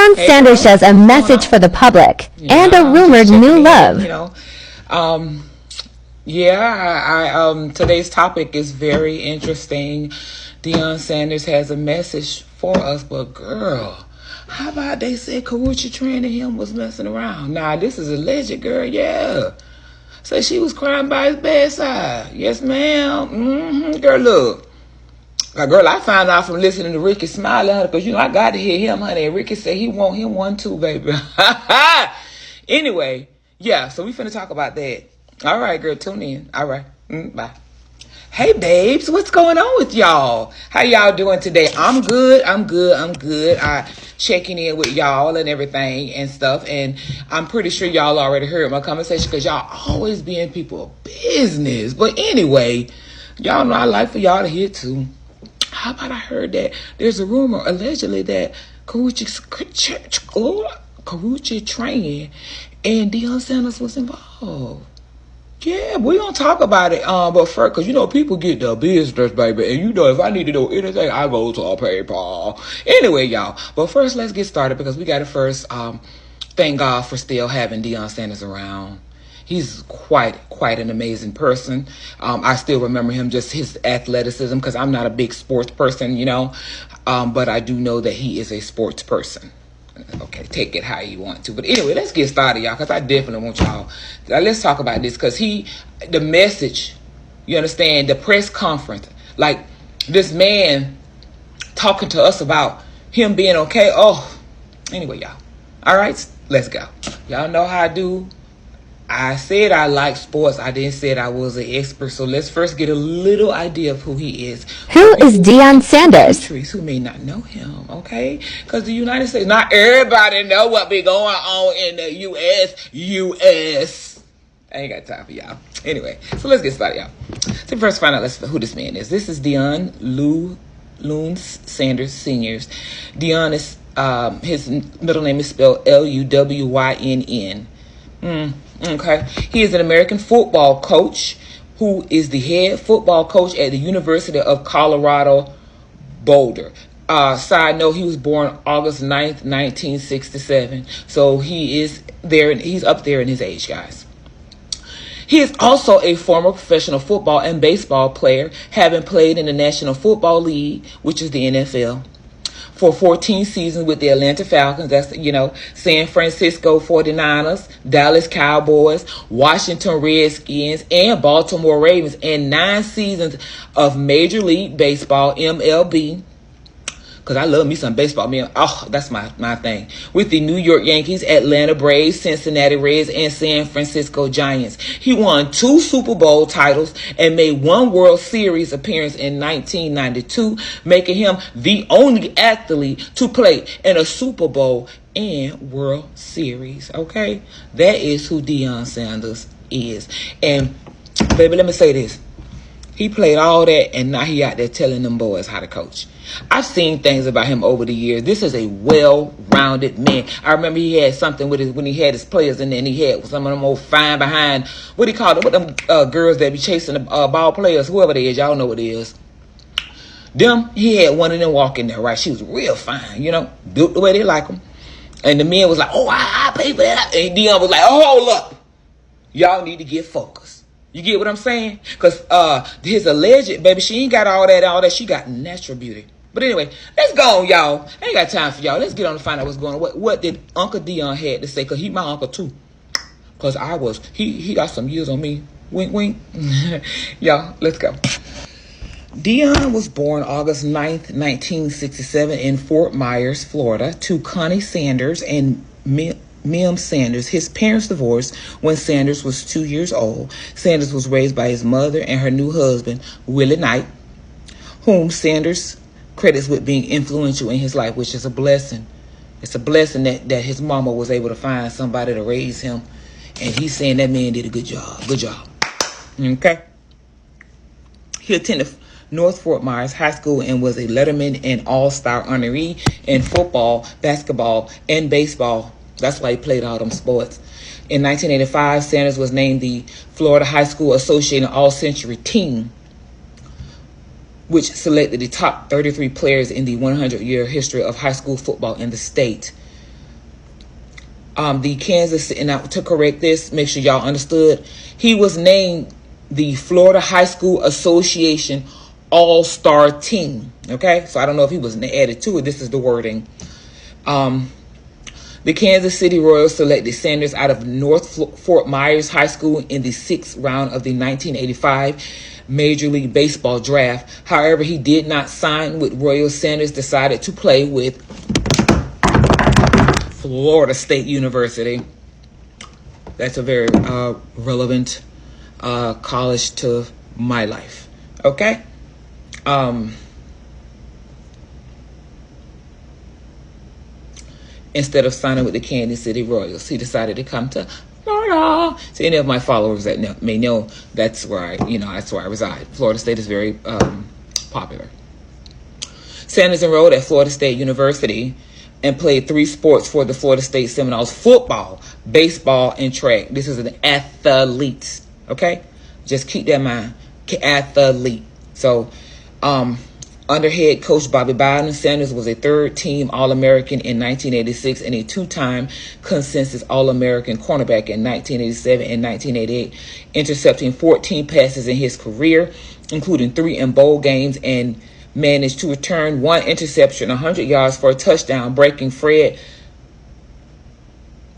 Deion Sanders says a message for the public and a rumored new love. Today's topic is very interesting. Deion Sanders has a message for us, but girl, how about they said Karuchi Tran and him was messing around? Nah, this is alleged, girl, yeah. So she was crying by his bedside. Yes, ma'am. Girl, look. Girl, I found out from listening to Ricky smiling at her because, I got to hear him, honey. And Ricky said he want him one too, baby. Anyway, yeah, so we finna talk about that. All right, girl, tune in. All right, bye. Hey, babes, what's going on with y'all? How y'all doing today? I'm good. I checking in with y'all and everything and stuff. And I'm pretty sure y'all already heard my conversation because y'all always be in people's business. But anyway, y'all know I like for y'all to hear too. How about I heard that there's a rumor allegedly that Karuchi Tran and Deion Sanders was involved. Yeah, we gonna talk about it. But first, cause people get the business, baby, and if I need to know anything, I go to a PayPal. Anyway, y'all. But first, let's get started because we got to first thank God for still having Deion Sanders around. He's quite an amazing person. I still remember him, just his athleticism, because I'm not a big sports person, but I do know that he is a sports person. Okay, take it how you want to. But anyway, let's get started, y'all, because I definitely want y'all. Let's talk about this, because the message, you understand, the press conference, like this man talking to us about him being okay. Oh, anyway, y'all. All right, let's go. Y'all know how I do. I said I like sports. I didn't say I was an expert. So let's first get a little idea of who he is. Who is Deion Sanders? Who may not know him, okay? Because the United States, not everybody know what be going on in the U.S. I ain't got time for y'all. Anyway, so let's get started, y'all. So first find out who this man is. This is Deion Loon Sanders Sr. Deion is, his middle name is spelled Luwynn. Okay. He is an American football coach who is the head football coach at the University of Colorado Boulder. Side note, he was born August 9th, 1967. So he is there, and he's up there in his age, guys. He is also a former professional football and baseball player, having played in the National Football League, which is the NFL, for 14 seasons with the Atlanta Falcons, that's, San Francisco 49ers, Dallas Cowboys, Washington Redskins, and Baltimore Ravens, and 9 seasons of Major League Baseball, MLB, because I love me some baseball, man. Oh, that's my thing. With the New York Yankees, Atlanta Braves, Cincinnati Reds, and San Francisco Giants. He won 2 Super Bowl titles and made 1 World Series appearance in 1992, making him the only athlete to play in a Super Bowl and World Series. Okay? That is who Deion Sanders is. And, baby, let me say this. He played all that, and now he out there telling them boys how to coach. I've seen things about him over the years. This is a well-rounded man. I remember he had something with when he had his players, and then he had some of them old fine behind, what do you call it? What them girls that be chasing the ball players, whoever they is, y'all know what it is. Them, he had one of them walk in there, right? She was real fine, built the way they like them. And the men was like, oh, I pay for that. And Deion was like, oh, hold up. Y'all need to get focused. You get what I'm saying? Because his alleged, baby, she ain't got all that. She got natural beauty. But anyway, let's go on, y'all. I ain't got time for y'all. Let's get on to find out what's going on. What did Uncle Deion had to say? Because he my uncle, too. Because he got some years on me. Wink, wink. Y'all, let's go. Deion was born August 9th, 1967 in Fort Myers, Florida, to Connie Sanders and Mim Sanders. His parents divorced when Sanders was 2 years old. Sanders was raised by his mother and her new husband, Willie Knight, whom Sanders credits with being influential in his life, which is a blessing. It's a blessing that his mama was able to find somebody to raise him. And he's saying that man did a good job. Good job. Okay? He attended North Fort Myers High School and was a Letterman and All-Star honoree in football, basketball, and baseball. That's why he played all them sports. In 1985, Sanders was named the Florida High School Association All-Century Team, which selected the top 33 players in the 100-year history of high school football in the state. The Kansas, and to correct this, make sure y'all understood, he was named the Florida High School Association All-Star Team. Okay, so I don't know if he was added to it. This is the wording. The Kansas City Royals selected Sanders out of North Fort Myers High School in the 6th round of the 1985 Major League Baseball draft. However, he did not sign with Royals. Sanders decided to play with Florida State University. That's a very relevant college to my life. Okay? Instead of signing with the Kansas City Royals, he decided to come to Florida. So any of my followers that may know, that's where that's where I reside. Florida State is very popular. Sanders enrolled at Florida State University and played 3 sports for the Florida State Seminoles: football, baseball, and track. This is an athlete. Okay, just keep that in mind. Athlete. So, under head coach Bobby Bowden, Sanders was a 3rd-team All-American in 1986 and a 2-time consensus All-American cornerback in 1987 and 1988, intercepting 14 passes in his career, including 3 in bowl games, and managed to return 1 interception, 100 yards for a touchdown, breaking Fred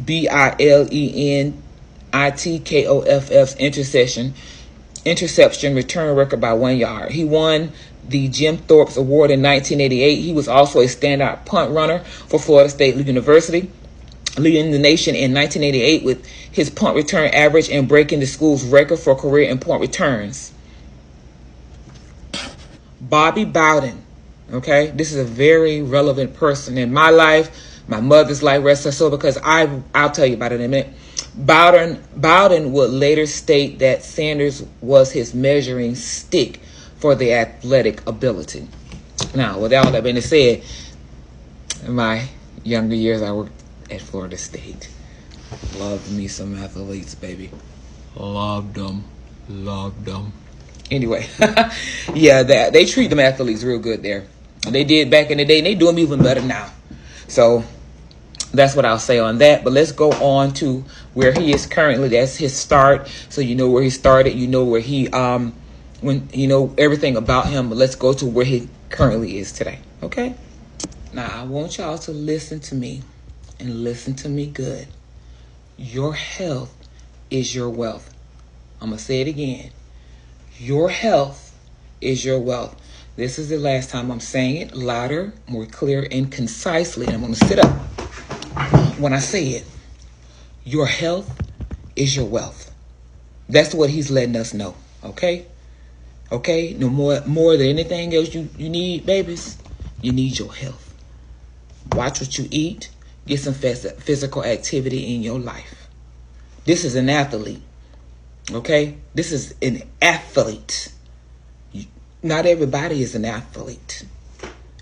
Biletnitkoff's interception return record by 1 yard. He won the Jim Thorpe Award in 1988. He was also a standout punt runner for Florida State University, leading the nation in 1988 with his punt return average and breaking the school's record for career in punt returns. Bobby Bowden, okay? This is a very relevant person in my life, my mother's life, rest her soul, because I'll tell you about it in a minute. Bowden would later state that Sanders was his measuring stick for the athletic ability. Now, with all that being said, in my younger years, I worked at Florida State. Loved me some athletes, baby. Loved them. Anyway, yeah, they treat them athletes real good there. They did back in the day, and they do them even better now. So that's what I'll say on that. But let's go on to where he is currently. That's his start. So you know where he started. You know where he when you know everything about him. But let's go to where he currently is today. Okay? Now I want y'all to listen to me and listen to me good. Your health is your wealth. I'm gonna say it again. Your health is your wealth. This is the last time I'm saying it louder, more clear, and concisely. And I'm going to sit up when I say it. Your health is your wealth. That's what he's letting us know. Okay? Okay? No more than anything else you need, babies. You need your health. Watch what you eat. Get some physical activity in your life. This is an athlete. Okay? This is an athlete. Not everybody is an athlete.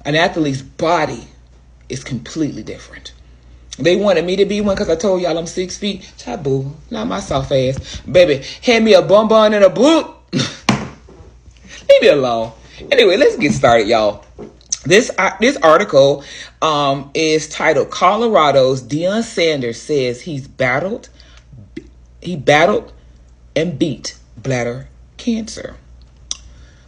An athlete's body is completely different. They wanted me to be one because I told y'all I'm 6 feet. Taboo. Not my soft ass. Baby, hand me a bonbon and a boot. Leave me alone. Anyway, let's get started, y'all. This article is titled Colorado's Deion Sanders says he battled and beat bladder cancer.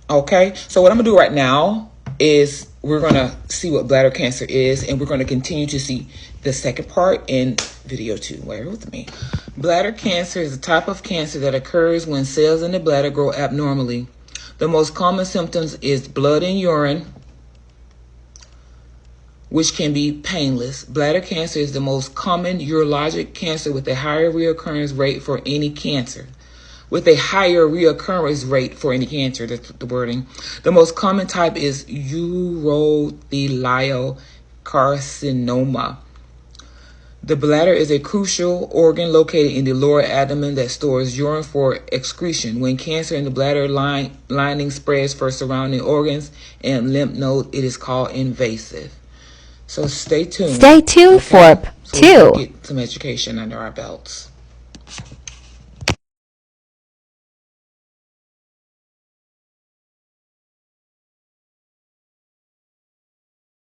Okay, so what I'm going to do right now is we're going to see what bladder cancer is, and we're going to continue to see the second part in video 2. Bear with me. Bladder cancer is a type of cancer that occurs when cells in the bladder grow abnormally. The most common symptoms is blood in urine, which can be painless. Bladder cancer is the most common urologic cancer with a higher reoccurrence rate for any cancer. That's the wording. The most common type is urothelial-carcinoma. The bladder is a crucial organ located in the lower abdomen that stores urine for excretion. When cancer in the bladder lining spreads for surrounding organs and lymph nodes, it is called invasive. So stay tuned. Stay tuned for so 2. we can get some education under our belts.